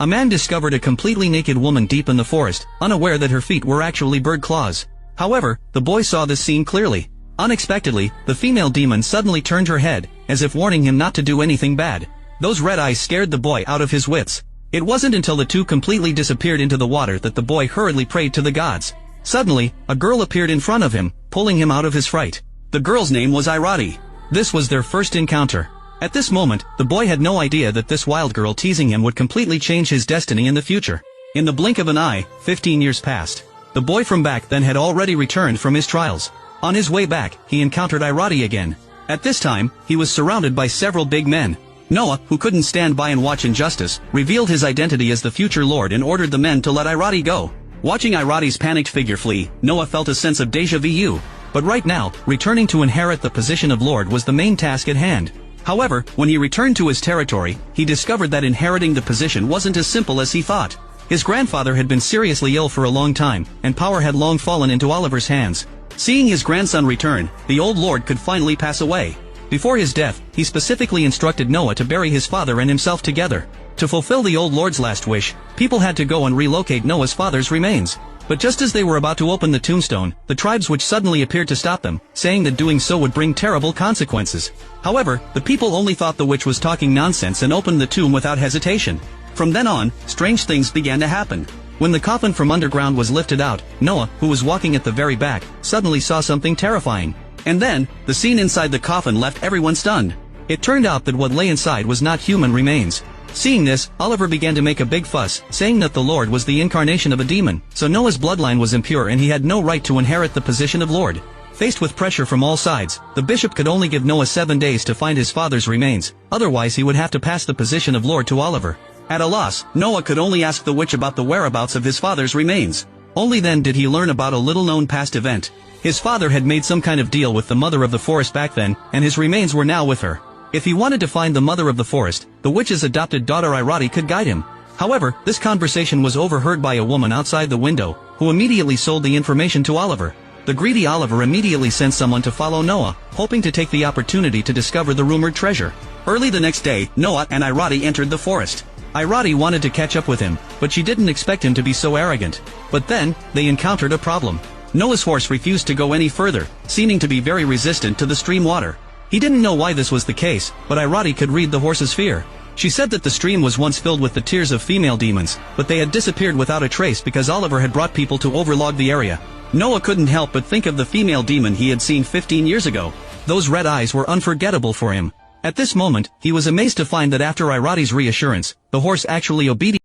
a man discovered a completely naked woman deep in the forest, unaware that her feet were actually bird claws. However, the boy saw this scene clearly. Unexpectedly, the female demon suddenly turned her head, as if warning him not to do anything bad. Those red eyes scared the boy out of his wits. It wasn't until the two completely disappeared into the water that the boy hurriedly prayed to the gods. Suddenly, a girl appeared in front of him, pulling him out of his fright. The girl's name was Irati. This was their first encounter. At this moment, the boy had no idea that this wild girl teasing him would completely change his destiny in the future. In the blink of an eye, 15 years passed. The boy from back then had already returned from his trials. On his way back, he encountered Irati again. At this time, he was surrounded by several big men. Noah, who couldn't stand by and watch injustice, revealed his identity as the future lord and ordered the men to let Irati go. Watching Irati's panicked figure flee, Noah felt a sense of déjà vu. But right now, returning to inherit the position of lord was the main task at hand. However, when he returned to his territory, he discovered that inheriting the position wasn't as simple as he thought. His grandfather had been seriously ill for a long time, and power had long fallen into Oliver's hands. Seeing his grandson return, the old lord could finally pass away. Before his death, he specifically instructed Noah to bury his father and himself together. To fulfill the old lord's last wish, people had to go and relocate Noah's father's remains. But just as they were about to open the tombstone, the tribes which suddenly appeared to stop them, saying that doing so would bring terrible consequences. However, the people only thought the witch was talking nonsense and opened the tomb without hesitation. From then on, strange things began to happen. When the coffin from underground was lifted out, Noah, who was walking at the very back, suddenly saw something terrifying. And then, the scene inside the coffin left everyone stunned. It turned out that what lay inside was not human remains. Seeing this, Oliver began to make a big fuss, saying that the Lord was the incarnation of a demon, so Noah's bloodline was impure and he had no right to inherit the position of Lord. Faced with pressure from all sides, the bishop could only give Noah 7 days to find his father's remains, otherwise he would have to pass the position of Lord to Oliver. At a loss, Noah could only ask the witch about the whereabouts of his father's remains. Only then did he learn about a little-known past event. His father had made some kind of deal with the mother of the forest back then, and his remains were now with her. If he wanted to find the mother of the forest, the witch's adopted daughter Irati could guide him. However, this conversation was overheard by a woman outside the window, who immediately sold the information to Oliver. The greedy Oliver immediately sent someone to follow Noah, hoping to take the opportunity to discover the rumored treasure. Early the next day, Noah and Irati entered the forest. Irati wanted to catch up with him, but she didn't expect him to be so arrogant. But then, they encountered a problem. Noah's horse refused to go any further, seeming to be very resistant to the stream water. He didn't know why this was the case, but Irati could read the horse's fear. She said that the stream was once filled with the tears of female demons, but they had disappeared without a trace because Oliver had brought people to overlog the area. Noah couldn't help but think of the female demon he had seen 15 years ago. Those red eyes were unforgettable for him. At this moment, he was amazed to find that after Irati's reassurance, the horse actually obediently